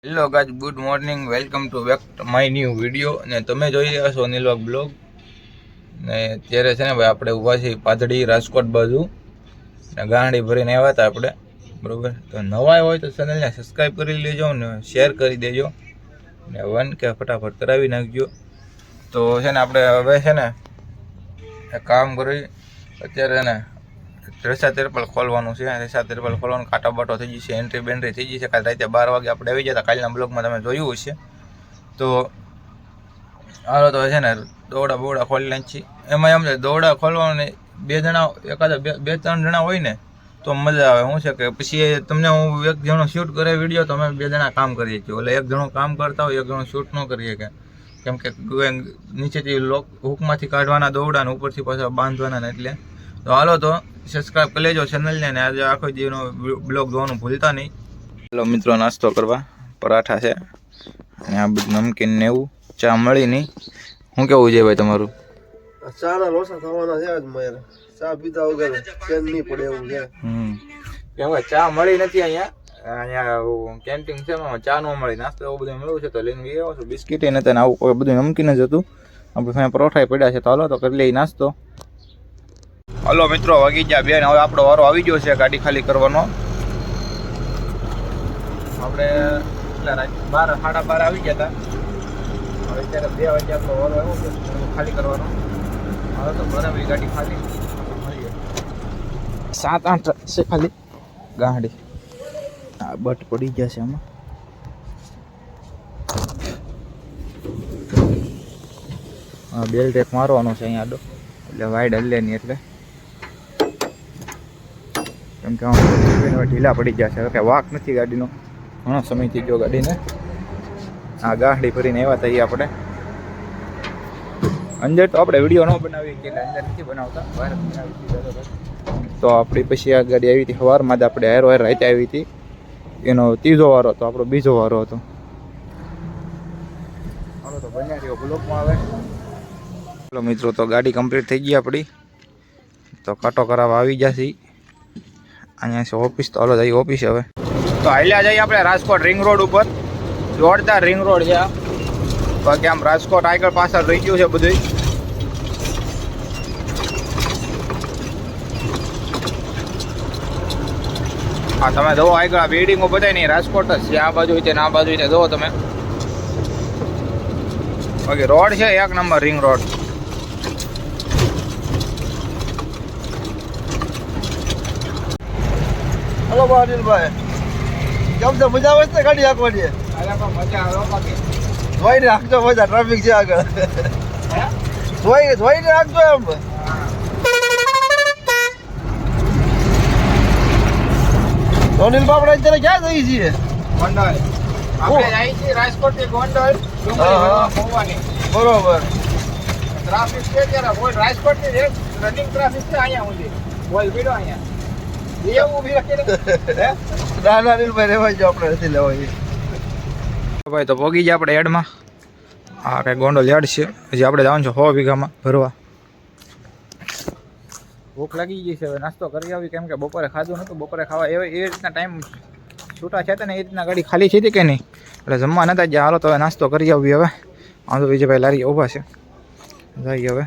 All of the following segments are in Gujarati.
Hello guys, good morning, welcome to back my new video. અને તમે જોઈ રહ્યા છો અનિલવાગ બ્લોગ. ને અત્યારે છે ને ભાઈ આપણે ઊભા છીએ પાદડી રાજકોટ બાજુ ને ગાંડી ભરીને આવ્યા હતા આપણે, બરાબર. તો નવા હોય તો ચેનલને સબસ્ક્રાઈબ કરી લેજો ને શેર કરી દેજો ને 1K ફટાફટ કરાવી નાખજો. તો છે ને આપણે હવે છે ને એક કામ કરી, અત્યારે ને રેસા તેરપલ ખોલવાનું છે. રેસા તેરપલ ખોલવાનું, કાંટા બાટો થઈ ગઈ છે, એન્ટ્રી બેન્ટ્રી થઈ ગઈ છે. કાલે રાતે 12 વાગે આપણે આવી ગયા હતા, કાલના બ્લોગમાં તમે જોયું હશે. તો હાલો તો છે ને દોડા બોડા ખોલી નાખી. એમાં એમ છે દોડા ખોલવાનું બે જણા, એકાદા બે ત્રણ જણા હોય ને તો મજા આવે. શું છે કે પછી તમને હું એક જણો શૂટ કરે વિડીયો, તો અમે બે જણા કામ કરીએ છીએ. એટલે એક જણો કામ કરતા હોય, એક જણો શૂટ ન કરીએ કે કેમ કે નીચેથી હુકમાંથી કાઢવાના દોડા ને ઉપરથી પાછા બાંધવાના ને એટલે. તો હાલો તો સબસ્ક્રાઈબ કરી લેજો ચેનલને ને આજે આખો દીનો બ્લોગ જોવાનું ભૂલતા નહીં. ચાલો મિત્રો, નાસ્તો કરવા પરાઠા છે અને આ બધું નમકીન ને એવું. ચા મળી નહીં. શું કેવું છે ભાઈ તમારું? ચા ના લોસા થવાના છે આજ મારે. ચા પીધા વગર ચેન નહીં પડે એવું છે. કેમ કે ચા મળી નથી અહીંયા કેન્ટીન છે, ચા ન મળી. નાસ્તો એવું બધું મળ્યું છે તો લઈને આવ્યો છું. બિસ્કીટ નથી ને આવું બધું નમકીન જ હતું. આપણે પરોઠા પડ્યા છે તો હાલો તો કરી લઈએ નાસ્તો. હલો મિત્રો, વાગી ગયા 2 ને હવે આપણો વારો આવી ગયો છે ગાડી ખાલી કરવાનો. આપણે એટલા 12:30 આવી ગયા હતા. હવે અત્યારે 2 વાગે આપણો વારો આવ્યો છે ખાલી કરવાનો. હવે તો બરાબર ગાડી ખાલી મળીએ. 7-8 છે ખાલી ગાડી. આ બટ પડી ગયા છે આમાં. હા, બેલ્ટ એક મારવાનો છે અહીંયા આડો, એટલે વાઈડ હલે નહીં. એટલે કેમ કે ઢીલા પડી ગયા છે. કે વાક નથી ગાડીનો, ઘણો સમય થઈ ગયો ગાડીને. આ ગાડી ભરીને આવ્યા હતા એ આપણે. અંદર તો આપણે વિડીયો ન બનાવી કે અંદર નથી બનાવતા, બહાર બનાવી. તો આપણી પછી આ ગાડી આવી હતી સવારમાં જ, આપણે હારો રાતે આવી હતી. એનો 3જો વારો હતો, આપણો 2જો વારો હતો. હાલો તો બન્યા રહ્યો બ્લોકમાં આવે. ચલો મિત્રો, તો ગાડી કમ્પ્લીટ થઈ ગઈ આપણી. તો કાંટો કરાવવા આવી જશે અહીંયા છે ઓફિસ. તો હાલો જઈએ ઓફિસ હવે. તો હાલ્યા જઈએ આપણે રાજકોટ રિંગ રોડ ઉપર. જોરદાર રિંગ રોડ છે. બાકી આમ રાજકોટ આગળ પાછળ રહી ગયું છે બધું. હા, તમે જુઓ આગળ આ બિલ્ડિંગો બધાય નહીં રાજકોટ જ છે. આ બાજુ છે ને આ બાજુ છે, જુઓ તમે. બાકી રોડ છે એક નંબર રિંગ રોડ. હલો અનિલભાઈ, કેમ છે? મજા આવે છે ગાડી હાંકવાની? મજા આવે બાકી જોઈને હાંકજો, મજા. ટ્રાફિક છે આગળ. જોઈને હાંકજો એમ. અનિલભાઈ, આપણે અત્યારે ક્યાં જઈએ છીએ? ગોંડલ. આપણે જઈએ છીએ રાજકોટ થી ગોંડલ. બરોબર. ટ્રાફિક છે ત્યારે કોઈ રાજકોટ ની રનિંગ ટ્રાફિક છે અહીંયા સુધી. બોલ ભીડો અહીંયા. એવું ભી રાખીને ના અનિલભાઈ, રહેવા જો, આપણે નથી લેવા. ભાઈ તો પોગી જાય આપણે હેડમાં. હા, કઈ ગોંડલ યાર્ડ છે. હજી આપણે જવાનું છે 100 વીઘામાં ભરવા. ભૂખ લાગી ગઈ છે, હવે નાસ્તો કરી આવી. કેમ કે બપોરે ખાધું નહોતું. બપોરે ખાવા એ રીતના ટાઈમ છૂટા છે ને, એ રીતના ગાડી ખાલી છે કે નહીં, એટલે જમવા નતા ગયા. હાલો તો હવે નાસ્તો કરી આવી. હવે વાંધો વિજયભાઈ લારી ઊભા છે, જઈએ હવે.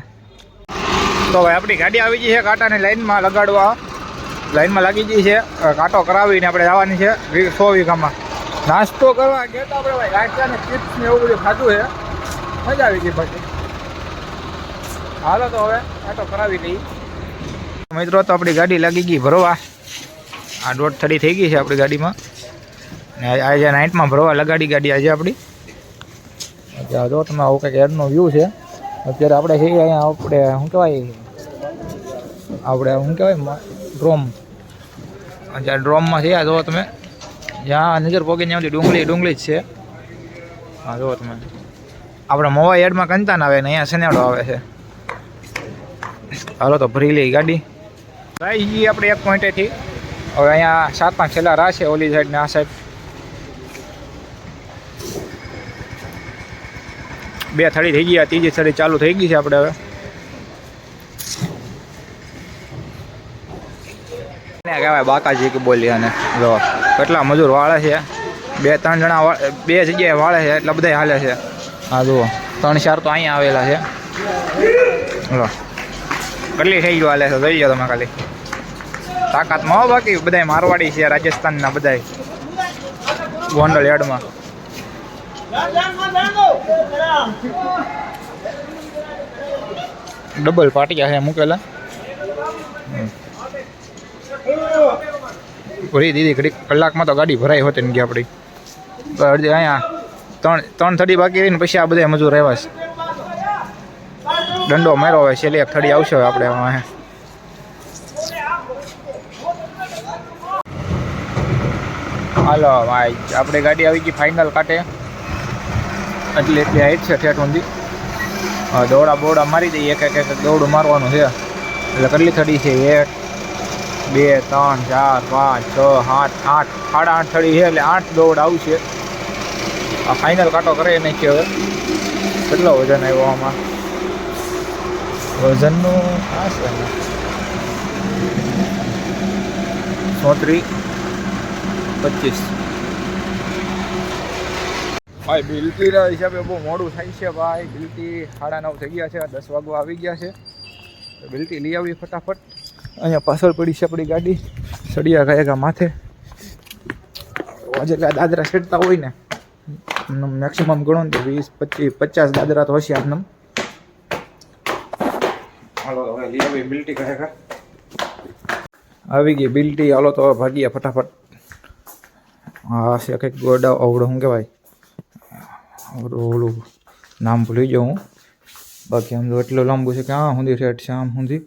તો ભાઈ આપણી ગાડી આવી ગઈ છે કાંટાની લાઈનમાં લગાડવા. લાઈનમાં લાગી ગઈ છે. કાંટો કરાવીને આપણે જવાની છે 100 વીઘામાં. નાસ્તો કરવા ગયા તો આપણે ભાઈ ગાંઠિયા ને ચિપ્સ ને એવું બધું ખાધું છે, મજા આવી ગઈ. પછી હાલો તો હવે કાંટો કરાવી લઈ મિત્રો. તો આપણી ગાડી લાગી ગઈ ભરવા. આ 1:30 થઈ ગઈ છે આપણી ગાડીમાં. ને આજે નાઇટમાં ભરવા લગાડી ગાડી આજે આપણી. અત્યારે જો તમે આવું કંઈક એડનો વ્યૂ છે. અત્યારે આપણે છે અહીંયા આપણે શું કહેવાય, ડ્રોમ. જ્યાં ડ્રોમમાં છે આ જુઓ તમે, જ્યાં નજર પોગી ત્યાંથી ડુંગળી જ છે. હા જુઓ તમે, આપણે મોવા યાર્ડમાં કંતાન આવે ને અહીંયા સનેડો આવે છે. હાલો તો ભરી લઈ ગાડી. ભાઈ જઈએ આપણે એક પોઈન્ટેથી. હવે અહીંયા 7-5 છેલ્લા રાહ છે, ઓલી સાઈડ ને આ સાઈડ. 2 થડી થઈ ગયા, 3જી થડી ચાલુ થઈ ગઈ છે આપણે હવે. કહેવાય બાકાજી કે બોલી. અને જો કેટલા મજૂર વાળે છે. 2-3 જણા 2 જગ્યાએ વાળે છે, એટલા બધા હાલે છે. હા જુઓ 3-4 તો અહીંયા આવેલા છે. હલો કેટલી થઈ ગયું હાલે છે જોઈ લો તમે ખાલી. તાકાતમાં હો, બાકી બધા મારવાડી છે રાજસ્થાનના બધા ગોંડલ યાર્ડમાં. ડબલ પાટિયા છે મૂકેલા. ભરી દીધી ઘડી કલાકમાં તો ગાડી ભરાઈ હોતી ને ગઈ આપણી. અડધી અહીંયા 3 થડી બાકી રહીને પછી આ બધા મજૂર આવ્યા છે. દંડો માર્યો હવે છેલ્લી એક થડી આવશે હવે આપણે અહીંયા. હાલો ભાઈ આપણે ગાડી આવી ગઈ ફાઇનલ કાંટે. એટલી હાઈટ છે ઠેઠ ઊંધી. દોડા બોડા મારી દઈએ, એક એક દોડું મારવાનું છે. એટલે કેટલી થડી છે? 1 2 3 4 5 6 7 8 8.5 થડી છે, એટલે 8 દોડ આવશે. આ ફાઇનલ કાંટો કરે નહીં છે. હવે કેટલો વજન આવ્યો આમાં? વજનનું આ છે 34 25. ભાઈ બિલટીના હિસાબે બહુ મોડું થાય છે ભાઈ. બિલટી 9:30 થઈ ગયા છે, 10 વાગવા આવી ગયા છે. તો બિલટી લઈ આવી ફટાફટ. અહીંયા પાછળ પડી છે આપણી ગાડી. સળિયા ગયા માથે આજે દાદરા સેટતા હોય ને મેક્સિમમ ગણો ને 20 25 50 દાદરા તો હશે આમને. હાલો હવે લઈ આવી બિલટી ખરેખર આવી ગઈ બિલટી. હાલો તો હવે ભાગીએ ફટાફટ. હા છે કંઈક ગોડા અવડો શું કહેવાય ઓલું નામ ભૂલી જાઉં હું. બાકી આમ તો એટલું લાંબુ છે કે હા સુધી છે આમ સુધી